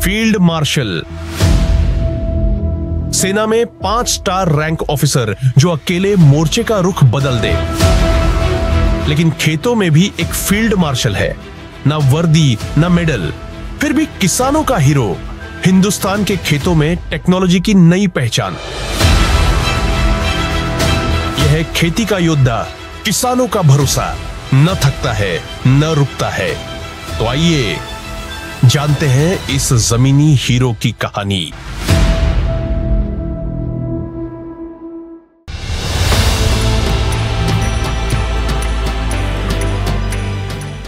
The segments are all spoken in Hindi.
फील्ड मार्शल, सेना में 5 स्टार रैंक ऑफिसर जो अकेले मोर्चे का रुख बदल दे। लेकिन खेतों में भी एक फील्ड मार्शल है, ना वर्दी ना मेडल, फिर भी किसानों का हीरो, हिंदुस्तान के खेतों में टेक्नोलॉजी की नई पहचान। यह है खेती का योद्धा, किसानों का भरोसा, न थकता है न रुकता है। तो आइए जानते हैं इस जमीनी हीरो की कहानी।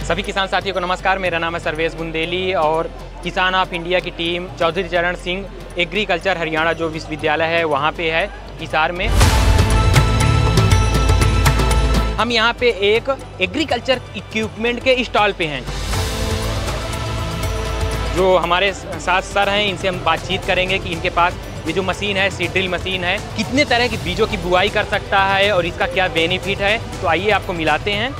सभी किसान साथियों को नमस्कार। मेरा नाम है सर्वेश बुंदेली और किसान ऑफ इंडिया की टीम चौधरी चरण सिंह एग्रीकल्चर हरियाणा जो विश्वविद्यालय है वहाँ पे है हिसार में। हम यहाँ पे एक एग्रीकल्चर इक्विपमेंट के स्टॉल पे हैं। जो हमारे साथ सर हैं इनसे हम बातचीत करेंगे कि इनके पास ये जो मशीन है, सीड ड्रिल मशीन है, कितने तरह की बीजों की बुआई कर सकता है और इसका क्या बेनिफिट है। तो आइए आपको मिलाते हैं।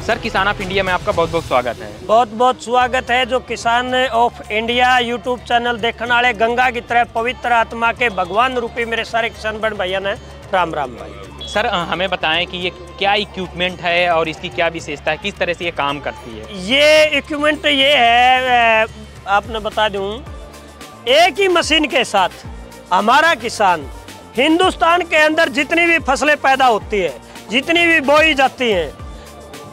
सर, किसान ऑफ इंडिया में आपका बहुत बहुत स्वागत है। बहुत बहुत स्वागत है। जो किसान ऑफ इंडिया यूट्यूब चैनल देखने वाले गंगा की तरह पवित्र आत्मा के भगवान रूपी मेरे सारे किसान बड़ भैया ने राम राम भाई। सर, हमें बताएं कि ये क्या इक्विपमेंट है और इसकी क्या विशेषता है, किस तरह से ये काम करती है। ये इक्विपमेंट ये है, आपने बता दूं, एक ही मशीन के साथ हमारा किसान हिंदुस्तान के अंदर जितनी भी फसलें पैदा होती है, जितनी भी बोई जाती हैं,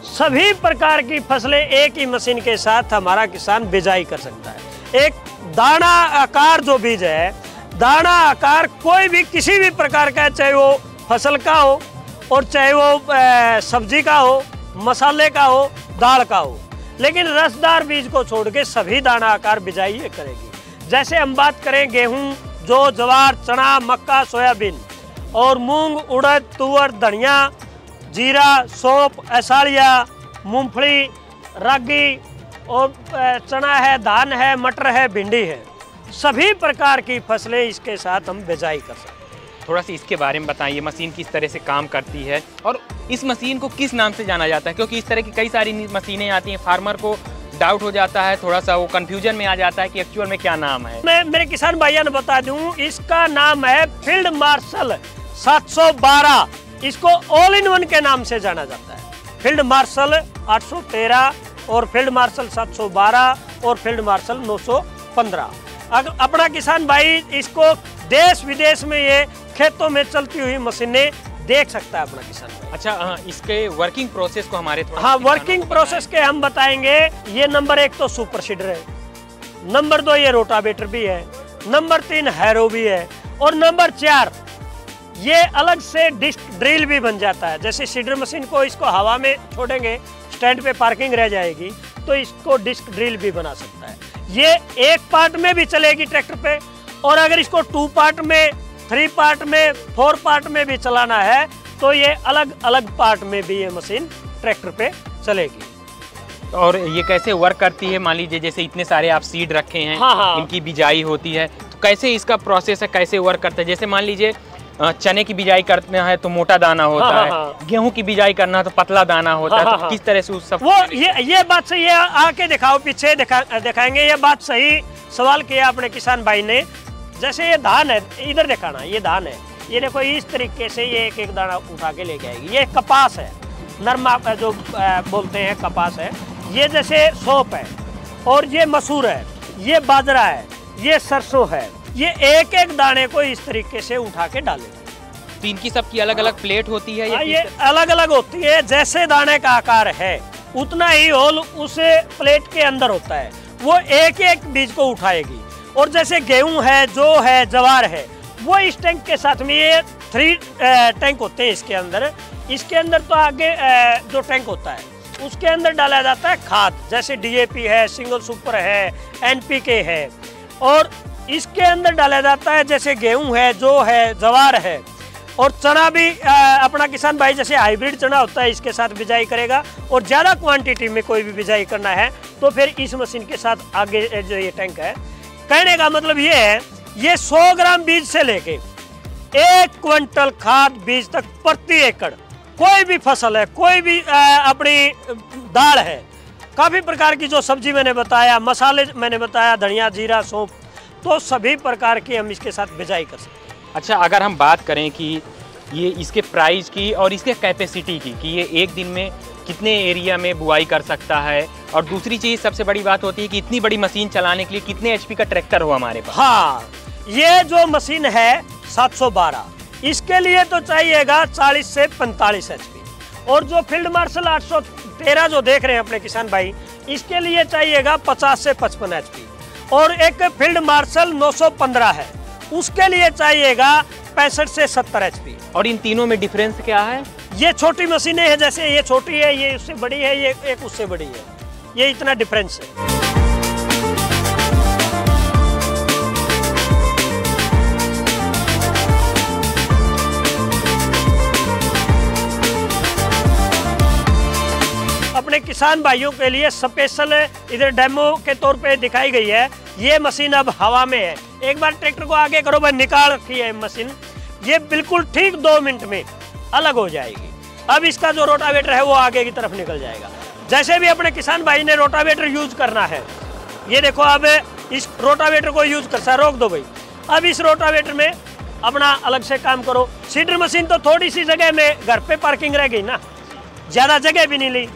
सभी प्रकार की फसलें एक ही मशीन के साथ हमारा किसान बिजाई कर सकता है। एक दाना आकार जो बीज है, दाना आकार कोई भी किसी भी प्रकार का, चाहे वो फसल का हो और चाहे वो सब्जी का हो, मसाले का हो, दाल का हो, लेकिन रसदार बीज को छोड़ के सभी दाना आकार बिजाई ये करेगी। जैसे हम बात करें गेहूं, जौ, ज्वार, चना, मक्का, सोयाबीन और मूंग, उड़द, तुअर, धनिया, जीरा, सौंफ, असालिया, मूंगफली, रागी और चना है, धान है, मटर है, भिंडी है, सभी प्रकार की फसलें इसके साथ हम बिजाई कर सकते हैं। थोड़ा सा इसके बारे में बताइए, मशीन किस तरह से काम करती है और इस मशीन को किस नाम से जाना जाता है, क्योंकि इस तरह की कई सारी मशीनें आती हैं, फार्मर को डाउट हो जाता है, थोड़ा सा वो कंफ्यूजन में आ जाता है कि एक्चुअल में क्या नाम है। मैं मेरे किसान भाइयों ने बता दूं, इसका नाम है फील्ड मार्शल 712। इसको ऑल इन वन के नाम से जाना जाता है। फील्ड मार्शल 813 और फील्ड मार्शल 712 और फील्ड मार्शल 915। अपना किसान भाई इसको देश विदेश में ये खेतों में चलती हुई मशीनें देख सकता है अपना किसान। अच्छा, इसके वर्किंग प्रोसेस को हमारे थोड़ा वर्किंग प्रोसेस के हम बताएंगे। ये नंबर 1 तो सुपर सीडर है, नंबर 2 ये रोटावेटर भी है, नंबर 3 हैरो भी है और नंबर 4 ये अलग से डिस्क ड्रिल भी बन जाता है। जैसे सीडर मशीन को इसको हवा में छोड़ेंगे, स्टैंड पे पार्किंग रह जाएगी, तो इसको डिस्क ड्रिल भी बना सकता है। ये एक पार्ट में भी चलेगी ट्रैक्टर पे, और अगर इसको 2 पार्ट में, 3 पार्ट में, 4 पार्ट में भी चलाना है तो ये अलग अलग पार्ट में भी ये मशीन ट्रैक्टर पे चलेगी। और ये कैसे वर्क करती है? मान लीजिए जैसे इतने सारे आप सीड रखे हैं, इनकी बिजाई होती है, तो कैसे इसका प्रोसेस है, कैसे वर्क करता है? जैसे मान लीजिए चने की बिजाई करना है तो मोटा दाना होता है, गेहूं की बिजाई करना है तो पतला दाना होता है, तो किस तरह से उस सब वो ये बात सही है। आके दिखाओ, पीछे दिखाएंगे। ये बात सही सवाल किया अपने किसान भाई ने। जैसे ये धान है, इधर दिखाना, ये धान है, ये देखो इस तरीके से ये एक एक दाना उठा के लेके आएगी। ये कपास है, नरमा जो बोलते हैं कपास है। ये जैसे सौंफ है और ये मसूर है, ये बाजरा है, ये सरसों है। ये एक एक दाने को इस तरीके से उठा के डालेंगे। तो इनकी सबकी अलग अलग प्लेट होती है? ये अलग अलग होती है। जैसे दाने का आकार है उतना ही होल उस प्लेट के अंदर होता है। वो एक एक बीज को उठाएगी। और जैसे गेहूं है, जौ है, ज्वार है, वो इस टैंक के साथ में, ये 3 टैंक होते हैं इसके अंदर। इसके अंदर तो आगे जो टैंक होता है उसके अंदर डाला जाता है खाद, जैसे DAP है, सिंगल सुपर है, NPK है। और इसके अंदर डाला जाता है जैसे गेहूं है, जौ है, ज्वार है। और चना भी अपना किसान भाई जैसे हाइब्रिड चना होता है इसके साथ बिजाई करेगा। और ज़्यादा क्वांटिटी में कोई भी बिजाई करना है तो फिर इस मशीन के साथ आगे जो ये टैंक है, कहने का मतलब ये है, ये 100 ग्राम बीज से लेके 1 क्विंटल खाद बीज तक प्रति एकड़, कोई भी फसल है, कोई भी अपनी दाल है, काफ़ी प्रकार की जो सब्जी मैंने बताया, मसाले मैंने बताया, धनिया, जीरा, सौंफ, तो सभी प्रकार की हम इसके साथ बिजाई कर सकते हैं। अच्छा, अगर हम बात करें कि ये इसके प्राइस की और इसके कैपेसिटी की कि ये एक दिन में कितने एरिया में बुआई कर सकता है, और दूसरी चीज़ सबसे बड़ी बात होती है कि इतनी बड़ी मशीन चलाने के लिए कितने एचपी का ट्रैक्टर हो हमारे पास? हाँ, ये जो मशीन है 712, इसके लिए तो चाहिएगा 40 से 45 एचपी, और जो फील्ड मार्शल 813 जो देख रहे हैं अपने किसान भाई, इसके लिए चाहिएगा 50 से 55 एचपी, और एक फील्ड मार्शल 915 है, उसके लिए चाहिएगा 65 से 70 एचपी। और इन तीनों में डिफरेंस क्या है? ये छोटी मशीनें हैं, जैसे ये छोटी है, ये उससे बड़ी है, ये एक उससे बड़ी है, ये इतना डिफरेंस है। अपने किसान भाइयों के लिए स्पेशल इधर डेमो के तौर पे दिखाई गई है। ये मशीन अब हवा में है, एक बार ट्रैक्टर को आगे करो भाई, निकाल रखी है मशीन, ये बिल्कुल ठीक 2 मिनट में अलग हो जाएगी। अब इसका जो रोटावेटर है वो आगे की तरफ निकल जाएगा। जैसे भी अपने किसान भाई ने रोटावेटर यूज करना है, ये देखो अब इस रोटावेटर को यूज कर, रोक दो भाई, अब इस रोटावेटर में अपना अलग से काम करो। सीडर मशीन तो थोड़ी सी जगह में घर पे पार्किंग रह गई ना, ज़्यादा जगह भी नहीं ली,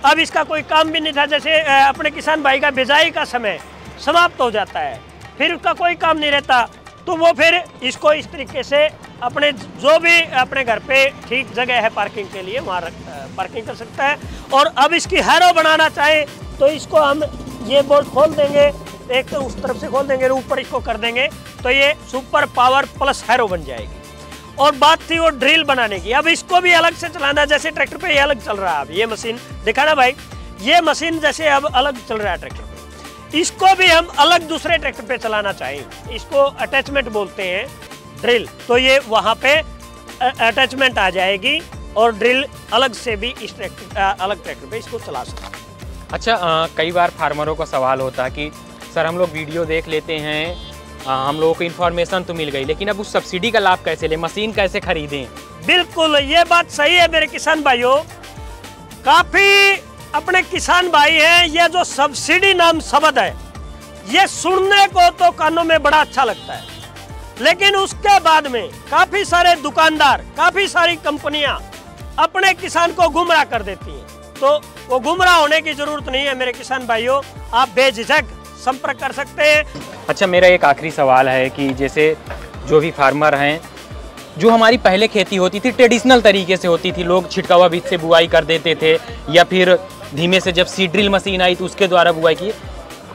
अब इसका कोई काम भी नहीं था। जैसे अपने किसान भाई का बिजाई का समय समाप्त हो जाता है, फिर उसका कोई काम नहीं रहता, तो वो फिर इसको इस तरीके से अपने जो भी अपने घर पे ठीक जगह है पार्किंग के लिए वहाँ पार्किंग कर सकता है। और अब इसकी हैरो बनाना चाहे तो इसको हम ये बोल्ट खोल देंगे, एक तो उस तरफ से खोल देंगे, ऊपर इसको कर देंगे, तो ये सुपर पावर प्लस हैरो बन जाएगी। और बात थी वो ड्रिल बनाने की, अब इसको भी अलग से चलाना, जैसे ट्रैक्टर पे ये अलग चल रहा है, अब ये मशीन दिखाना भाई, ये मशीन जैसे अब अलग चल रहा है ट्रैक्टर पे, इसको भी हम अलग दूसरे ट्रैक्टर पे चलाना चाहें, इसको अटैचमेंट बोलते हैं ड्रिल, तो ये वहाँ पे अटैचमेंट आ जाएगी और ड्रिल अलग से भी इस अलग ट्रैक्टर पे इसको चला सकते हैं। अच्छा, कई बार फार्मरों का सवाल होता है कि सर हम लोग वीडियो देख लेते हैं, हम लोगों को इन्फॉर्मेशन तो मिल गई, लेकिन अब उस सब्सिडी का लाभ कैसे लें, मशीन कैसे खरीदें? बिल्कुल ये बात सही है मेरे किसान भाइयों, काफी अपने किसान भाई हैं, ये जो सब्सिडी नाम शब्द है ये सुनने को तो कानों में बड़ा अच्छा लगता है, लेकिन उसके बाद में काफी सारे दुकानदार, काफी सारी कंपनियां अपने किसान को गुमराह कर देती हैं। तो वो गुमराह होने की जरूरत नहीं है मेरे किसान भाइयों, आप बेझिझक संपर्क कर सकते हैं। अच्छा, मेरा एक आखिरी सवाल है कि जैसे जो भी फार्मर हैं, जो हमारी पहले खेती होती थी ट्रेडिशनल तरीके से होती थी, लोग छिटकावा बीज से बुआई कर देते थे, या फिर धीमे से जब सीड ड्रिल मशीन आई तो उसके द्वारा बुआई की,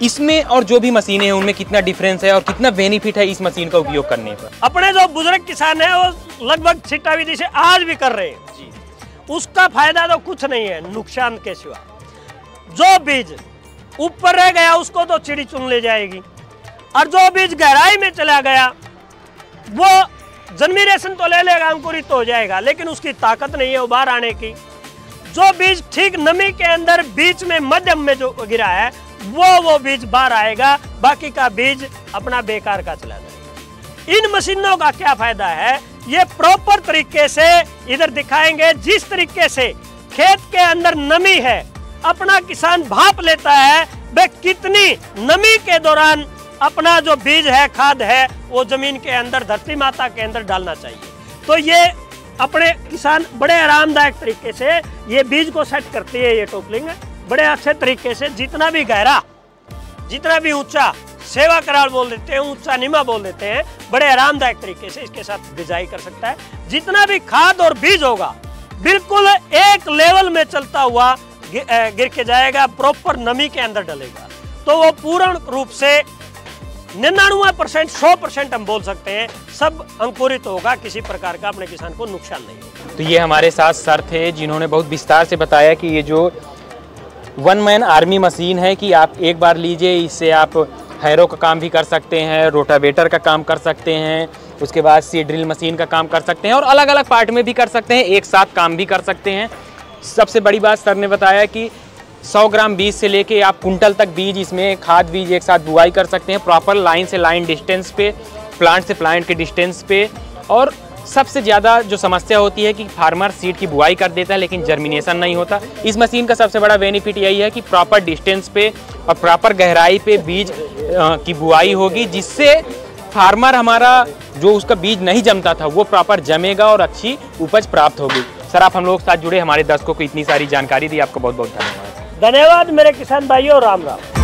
इसमें और जो भी मशीनें हैं उनमें कितना डिफरेंस है और कितना बेनिफिट है इस मशीन का उपयोग करने पर? अपने जो बुजुर्ग किसान हैं वो लगभग छिट्टा विधि से आज भी कर रहे हैं जी, उसका फायदा तो कुछ नहीं है नुकसान के सिवा। जो बीज ऊपर रह गया उसको तो चिड़ी चुन ले जाएगी, और जो बीज गहराई में चला गया वो जन्मिनेशन तो ले लेगा, अंकुरित तो हो जाएगा, लेकिन उसकी ताकत नहीं है उबार आने की। जो बीज ठीक नमी के अंदर बीच में मध्यम में जो गिरा है वो बीज बाहर आएगा, बाकी का बीज अपना बेकार का चला जाएगा। इन मशीनों का क्या फायदा है, ये प्रॉपर तरीके से इधर दिखाएंगे, जिस तरीके से खेत के अंदर नमी है अपना किसान भाप लेता है, वे कितनी नमी के दौरान अपना जो बीज है, खाद है, वो जमीन के अंदर, धरती माता के अंदर डालना चाहिए। तो ये अपने किसान बड़े आरामदायक तरीके से ये बीज को सेट करती है, ये टोपलिंग बड़े अच्छे तरीके से, जितना भी गहरा जितना भी ऊंचा, सेवा कराल बोल देते हैं, ऊंचा नीमा बोल देते हैं, बड़े आरामदायक तरीके से इसके साथ बिजाई कर सकता है। जितना भी खाद और बीज होगा बिल्कुल एक लेवल में चलता हुआ गिर के जाएगा, प्रॉपर नमी के अंदर डलेगा, तो वो पूर्ण रूप से 99% 100% हम बोल सकते हैं सब अंकुरित होगा, किसी प्रकार का अपने किसान को नुकसान नहीं होगा। तो ये हमारे साथ सर थे जिन्होंने बहुत विस्तार से बताया कि ये जो 1 मैन आर्मी मशीन है कि आप एक बार लीजिए, इससे आप हैरो का काम भी कर सकते हैं, रोटावेटर का काम कर सकते हैं, उसके बाद सीड ड्रिल मशीन का काम कर सकते हैं, और अलग अलग पार्ट में भी कर सकते हैं, एक साथ काम भी कर सकते हैं। सबसे बड़ी बात सर ने बताया कि 100 ग्राम बीज से लेके आप कुंटल तक बीज, इसमें खाद बीज एक साथ बुआई कर सकते हैं, प्रॉपर लाइन से लाइन डिस्टेंस पे, प्लांट से प्लांट के डिस्टेंस पे, और सबसे ज़्यादा जो समस्या होती है कि फार्मर सीड की बुआई कर देता है लेकिन जर्मिनेशन नहीं होता। इस मशीन का सबसे बड़ा बेनिफिट यही है कि प्रॉपर डिस्टेंस पे और प्रॉपर गहराई पे बीज की बुआई होगी, जिससे फार्मर हमारा जो उसका बीज नहीं जमता था वो प्रॉपर जमेगा और अच्छी उपज प्राप्त होगी। सर, आप हम लोग के साथ जुड़े, हमारे दर्शकों को इतनी सारी जानकारी दी, आपको बहुत बहुत धन्यवाद। धन्यवाद मेरे किसान भाइयों, राम राम।